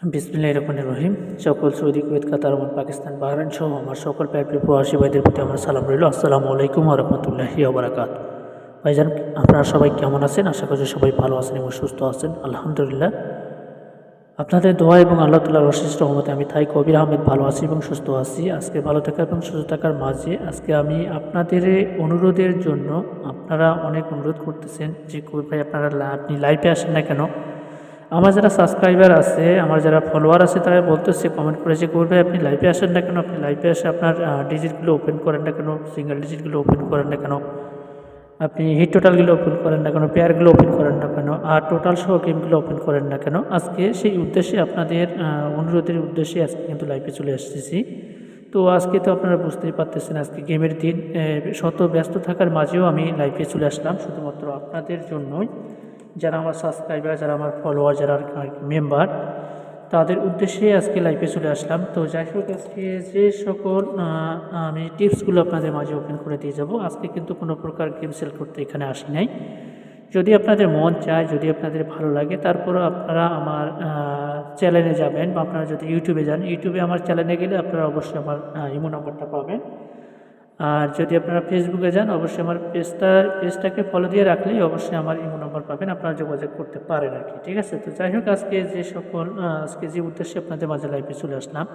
বিসমিল্লাহির রহমানির রহিম। সকল সৌদি, কুয়েত, কাতার, ওমান, পাকিস্তান, বাহরাইন সহ আমার সকল প্রায় প্রবাসী ভাইদের প্রতি আমার সালাম রইল। আসসালামু আলাইকুম ওয়া রাহমাতুল্লাহি ওয়া বারাকাতুহু। ভাইজান, আপনারা সবাই কেমন আছেন? আশা করি সবাই ভালো আছেন এবং সুস্থ আছেন। আলহামদুলিল্লাহ, আপনাদের দোয়া এবং আল্লাহ তাআলার অশেষ রহমতে আমি তাই কবির আহমেদ ভালো আছি এবং সুস্থ আছি। আজকে ভালো থাকা এবং সুস্থ থাকার মাঝে আজকে আমি আপনাদের অনুরোধের জন্য, আপনারা অনেক অনুরোধ করতেছেন যে কবির ভাই আপনি লাইভে আসেন না কেন। আমার যারা সাবস্ক্রাইবার আছে, আমার যারা ফলোয়ার আছে, তারা বলতেছে, কমেন্ট করেছে, কবির ভাই আপনি লাইভে আসেন না কেন, আপনি লাইভে আসে আপনার ডিজিটগুলো ওপেন করেন না কেন, সিঙ্গেল ডিজিটগুলো ওপেন করেন না কেন, আপনি হিট টোটালগুলো ওপেন করেন না কেন, পেয়ারগুলো ওপেন করেন না কেন, আর টোটাল সহ গেমগুলো ওপেন করেন না কেন। আজকে সেই উদ্দেশ্যে, আপনাদের অনুরোধের উদ্দেশ্যে আজকে কিন্তু লাইভে চলে আসতেছি। তো আজকে তো আপনারা বুঝতেই পারতেছেন আজকে গেমের দিন, শত ব্যস্ত থাকার মাঝেও আমি লাইভে চলে আসলাম শুধুমাত্র আপনাদের জন্যই। যারা আমার সাবস্ক্রাইবার, যারা আমার ফলোয়ার, যারা মেম্বার, তাদের উদ্দেশ্যে আজকে লাইভে চলে আসলাম। তো যাই হোক, আজকে যে সকল আমি টিপসগুলো আপনাদের মাঝে ওপেন করে দিয়ে যাব। আজকে কিন্তু কোনো প্রকার গেম সেল করতে এখানে আসি নাই। যদি আপনাদের মন চায়, যদি আপনাদের ভালো লাগে, তারপরও আপনারা আমার চ্যানেলে যাবেন, বা আপনারা যদি ইউটিউবে যান, ইউটিউবে আমার চ্যানেলে গেলে আপনারা অবশ্যই আমার ইমো নাম্বারটা পাবেন। আর যদি আপনারা ফেসবুকে যান, অবশ্যই আমার পেজটাকে ফলো দিয়ে রাখলেই অবশ্যই আমার ইমো নাম্বার পাবেন, আপনারা যোগাযোগ করতে পারেন আর কি। ঠিক আছে? তো যাই হোক, আজকে যে উদ্দেশ্যে আপনাদের মাঝে লাইভে চলে আসলাম,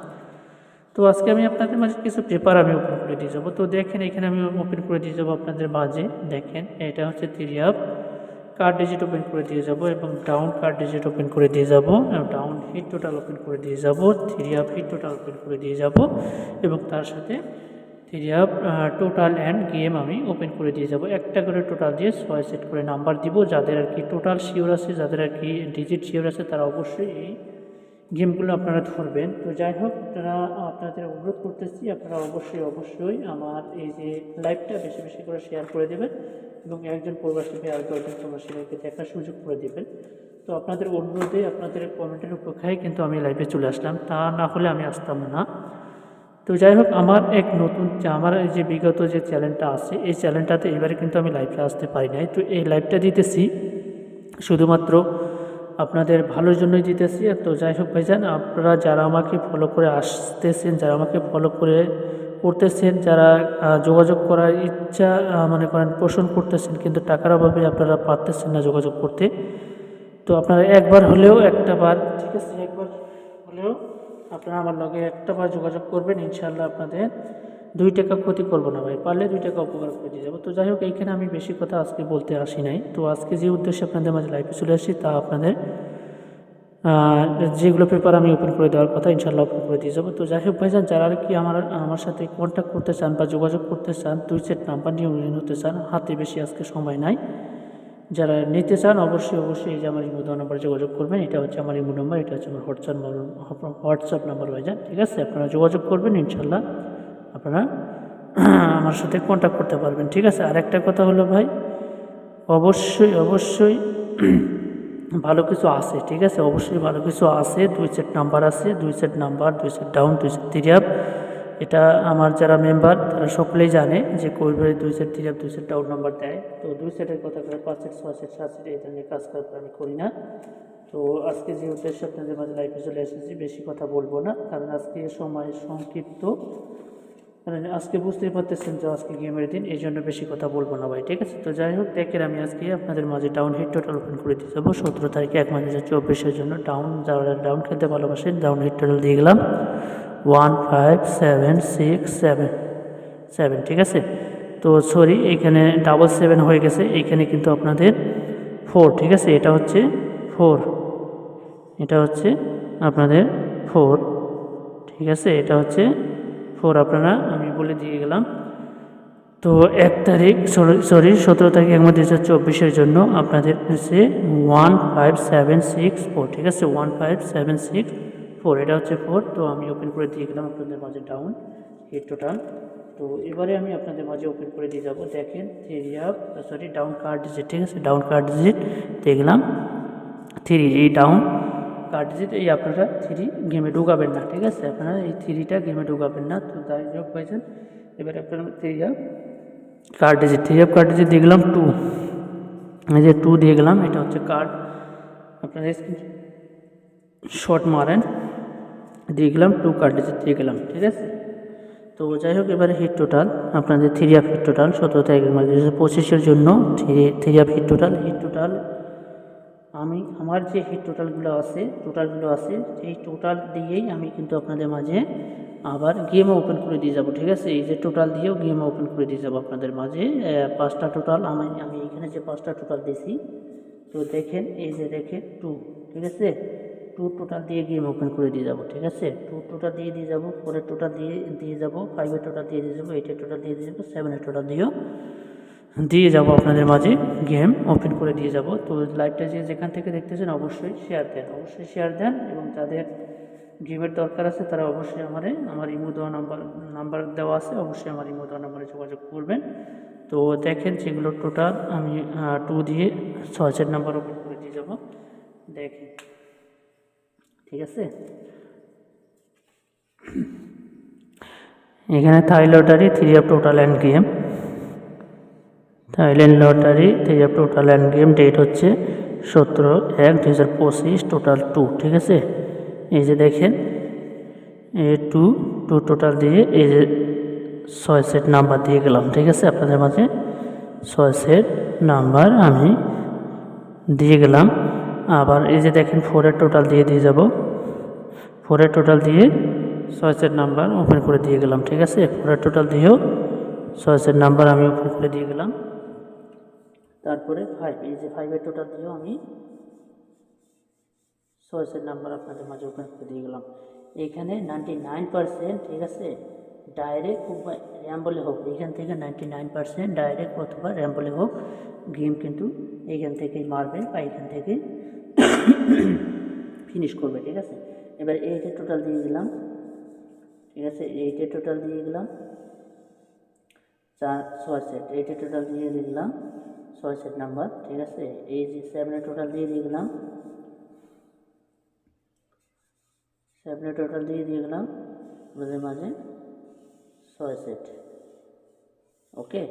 তো আজকে আমি আপনাদের মাঝে কিছু পেপার আমি ওপেন করে দিয়ে যাবো। তো দেখেন, এখানে আমি ওপেন করে দিয়ে যাবো আপনাদের মাঝে। দেখেন, এটা হচ্ছে 3 কার্ড ডিজিট ওপেন করে দিয়ে যাব, এবং ডাউন কার্ড ডিজিট ওপেন করে দিয়ে যাব, ডাউন হিট টোটাল ওপেন করে দিয়ে যাব, 3 হিট টোটাল ওপেন করে দিয়ে যাব, এবং তার সাথে 3 টোটাল অ্যান্ড গেম আমি ওপেন করে দিয়ে যাব। একটা করে টোটাল দিয়ে 6 সেট করে নাম্বার দিব। যাদের আর কি টোটাল শিওর আছে, যাদের আর কি ডিজিট শিওর আছে, তারা অবশ্যই এই গেমগুলো আপনারা ধরবেন। তো যাই হোক, আপনাদের অনুরোধ করতেছি, আপনারা অবশ্যই আমার এই যে লাইভটা বেশি বেশি করে শেয়ার করে দেবেন, এবং একজন প্রবাসী ভাই আর 10জন প্রবাসী ভাইকে দেখার সুযোগ করে দেবেন। তো আপনাদের অনুরোধে, আপনাদের কমেন্টের উপেক্ষায় কিন্তু আমি লাইভে চলে আসলাম, তা না হলে আমি আসতাম না। তো যাই হোক, আমার আমার এই যে বিগত যে চ্যানেলটা আছে, এই চ্যানেলটাতে এবারে কিন্তু আমি লাইভে আসতে পারি নাই। তো এই লাইভটা দিতেছি শুধুমাত্র আপনাদের ভালোর জন্যই দিতেছি। তো যাই হোক ভাইজান, আপনারা যারা আমাকে ফলো করে আসতেছেন, যারা আমাকে ফলো করতেছেন, যারা যোগাযোগ করার ইচ্ছা মনে করেন পোষণ করতেছেন, কিন্তু টাকার অভাবে আপনারা পারতেছেন না যোগাযোগ করতে, তো আপনারা একবার হলেও, একটা বার, ঠিক আছে, একবার হলেও আপনারা আমার লগে একটা বার যোগাযোগ করবেন। ইনশাআল্লাহ আপনাদের 2 টাকা ক্ষতি করবো না ভাই, পারলে 2 টাকা উপকার করে দিয়ে যাবো। তো যাই হোক, এইখানে আমি বেশি কথা আজকে বলতে আসি নাই। তো আজকে যে উদ্দেশ্যে আপনাদের মাঝে লাইভে চলে আসছি, তা আপনাদের যেগুলো পেপার আমি ওপেন করে দেওয়ার কথা, ইনশাআল্লাহ ওপেন করে দিয়ে যাবো। তো যাই হোক ভাইজান, যারা আর কি আমার সাথে কন্ট্যাক্ট করতে চান বা যোগাযোগ করতে চান, 2 সেট নাম্বার নিয়ে হতে চান, হাতে বেশি আজকে সময় নাই, যারা নিতে চান অবশ্যই এই যে আমার ইমো নাম্বার যোগাযোগ করবেন। এটা হচ্ছে আমার ইমো নাম্বার, এটা হচ্ছে আমার হোয়াটসঅ্যাপ নাম্বার ভাইজান। ঠিক আছে? আপনারা যোগাযোগ করবেন, ইনশাল্লাহ আপনারা আমার সাথে কন্ট্যাক্ট করতে পারবেন। ঠিক আছে? আর একটা কথা হলো ভাই, অবশ্যই ভালো কিছু আছে। ঠিক আছে? অবশ্যই ভালো কিছু আছে। 2 সেট নাম্বার আছে, 2 set number, 2 set down, 2 set 3 এটা আমার যারা মেম্বার তারা সকলেই জানে যে কবির 2 সেট 3 2 সেট ডাউন নাম্বার দেয়। তো 2 সেটের কথা করে 5 সেট 6 সেট 7 সেট এই ধরনের কাজ আমি করি না। তো আজকে যে উদ্দেশ্যে আপনাদের মাঝে লাইভে চলে এসেছি, বেশি কথা বলবো না, কারণ আজকে সময় সংক্ষিপ্ত, কারণ আজকে বুঝতেই পারতেছেন যে আজকে গেমের দিন, এই জন্য বেশি কথা বলবো না ভাই। ঠিক আছে? তো যাই হোক, দেখেন আমি আজকে আপনাদের মাঝে ডাউন হিট টোটাল ওপেন করে দিয়ে যাবো 17 তারিখে 1 মাস 2024 জন্য। যারা ডাউন খেলতে ভালোবাসেন, ডাউন হিট টোটাল দিয়ে গেলাম 1 5 7 6 7। ঠিক আছে? তো সরি, এইখানে 7 হয়ে গেছে, এইখানে কিন্তু আপনাদের 4। ঠিক আছে? এটা হচ্ছে 4, এটা হচ্ছে আপনাদের 4। ঠিক আছে? এটা হচ্ছে 4, আপনারা আমি বলে দিয়ে গেলাম। তো 1 তারিখ, সরি 17 তারিখ 1 মাস 2024 জন্য আপনাদের হচ্ছে 1 5 7 6 4। ঠিক আছে? 1 5 7 6 4, এটা হচ্ছে 4। তো আমি ওপেন করে দিয়ে গেলাম আপনাদের মাঝে ডাউন হিট টোটাল। তো এবারে আমি আপনাদের মাঝে ওপেন করে দিয়ে যাব। দেখেন, ডাউন কার্ড ডিজিট। ঠিক আছে? ডাউন কার্ড ডিজিট দেখলাম 3, এই ডাউন কার্ড ডিজিট, এই আপনারা 3 গেমে ঢুকাবেন না। ঠিক আছে? আপনারা এই 3টা গেমে ঢুকাবেন না। তো যাই হোক পাইছেন, এবারে আপনারা 3 কার্ড ডিজিট দিয়ে গেলাম 2, এই যে 2 দিয়ে গেলাম, এটা হচ্ছে কার্ড। আপনারা শর্ট মারেন দিয়ে গেলাম, 2 কার্ড দিয়ে গেলাম, ঠিক আছে। তো যাই হোক, এবারে হিট টোটাল আপনাদের 3 অফ হিট টোটাল 17 তারিখ 2025-এর জন্য 3 অফ হিট টোটাল আমি আমার যে হিট টোটালগুলো আছে এই টোটাল দিয়েই আমি কিন্তু আপনাদের মাঝে আবার গেম ওপেন করে দিয়ে যাব, ঠিক আছে। এই যে টোটাল দিয়েও গেম ওপেন করে দিয়ে যাব আপনাদের মাঝে 5টা টোটাল আমি এখানে যে 5টা টোটাল দিয়েছি, তো দেখেন এই যে দেখেন 2, ঠিক আছে। 2 টোটাল দিয়ে গেম ওপেন করে দিয়ে যাব, ঠিক আছে। 2 টোটাল দিয়ে যাব, 4-এর টোটাল দিয়ে যাব, 5-এর টোটাল দিয়ে যাব, 8-এর টোটাল দিয়ে যাব, 7-এর টোটাল দিয়ে যাব আপনাদের মাঝে গেম ওপেন করে দিয়ে যাব। তো লাইভটা যেখান থেকে দেখতেছেন অবশ্যই শেয়ার দেন এবং যাদের গেমের দরকার আছে তারা অবশ্যই আমার ইমো দেওয়া নাম্বার দেওয়া আছে, অবশ্যই আমার ইমো দেওয়া নাম্বারে যোগাযোগ করবেন। তো দেখেন যেগুলো টোটাল আমি 2 দিয়ে 6 নাম্বার ওপেন করে দিয়ে যাব, দেখেন, ঠিক আছে। এখানে Thai lottery 3 of total and game, Thailand lottery 3 of total and game, date হচ্ছে 17/1/2025, টোটাল 2, ঠিক আছে। এই যে দেখেন টু টোটাল দিয়ে এই যে 6 সেট নাম্বার দিয়ে গেলাম, ঠিক আছে। আপনাদের মাঝে 6 সেট নাম্বার আমি দিয়ে গেলাম। আবার এই যে দেখেন 4-এর টোটাল দিয়ে যাব, 4-এর টোটাল দিয়ে 6 সেট নাম্বার ওপেন করে দিয়ে গেলাম, ঠিক আছে। 4-এর টোটাল দিয়েও 6 সেট নাম্বার আমি ওপেন করে দিয়ে গেলাম। তারপরে 5, এই যে 5-এর টোটাল দিয়েও আমি 6 সেট নাম্বার আপনাদের মাঝে ওপেন করে দিয়ে গেলাম। এইখানে 99%, ঠিক আছে, ডাইরেক্ট বা র্যাম্বলে হোক, এইখান থেকে 99% ডাইরেক্ট অথবা র্যাম্বলে হোক গেম কিন্তু এইখান থেকেই মারবে বা এইখান থেকে ফিনিশ করবে, ঠিক আছে। এবার 8-এর টোটাল দিয়ে দিলাম, ঠিক আছে। 8-এর টোটাল দিয়ে গেলাম 6 সেট, 8-এর টোটাল দিয়ে দিলাম 6 সেট নাম্বার, ঠিক আছে। এই যে 7-এর টোটাল দিয়ে গেলাম, 7-এর টোটাল দিয়ে গেলাম আমাদের মাঝে 6 সেট, ওকে।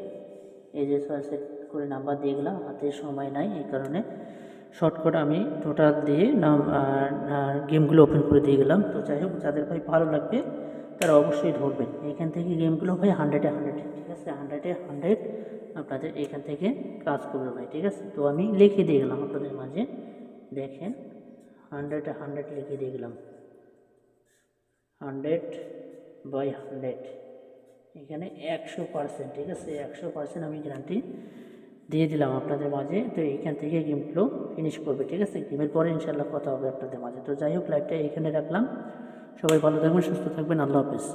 এই যে 6 সেট করে নাম্বার দিয়ে গেলাম, হাতে সময় নাই এই কারণে শর্টকাট আমি টোটাল দিয়ে গেমগুলো ওপেন করে দিয়ে গেলাম। তো যাই হোক, যাদের ভাই ভালো লাগবে তারা অবশ্যই ধরবেন এইখান থেকে গেমগুলো ভাই 100-এ 100, ঠিক আছে। 100-এ 100 আপনাদের এইখান থেকে কাজ করবে ভাই, ঠিক আছে। তো আমি লিখে দিয়ে গেলাম আপনাদের মাঝে, দেখেন 100-এ 100 লিখে দিয়ে গেলাম, 100/100, এখানে 100%, ঠিক আছে। 100% আমি গ্যারান্টি দিয়ে দিলাম আপনাদের মাঝে। তো এইখান থেকে গেমগুলো ফিনিশ করবে, ঠিক আছে। গেমের পরে ইনশাল্লাহ কথা হবে আপনাদের মাঝে। তো যাই হোক, লাইভটা এইখানে রাখলাম। সবাই ভালো থাকবেন, সুস্থ থাকবেন, আল্লাহ হাফেজ।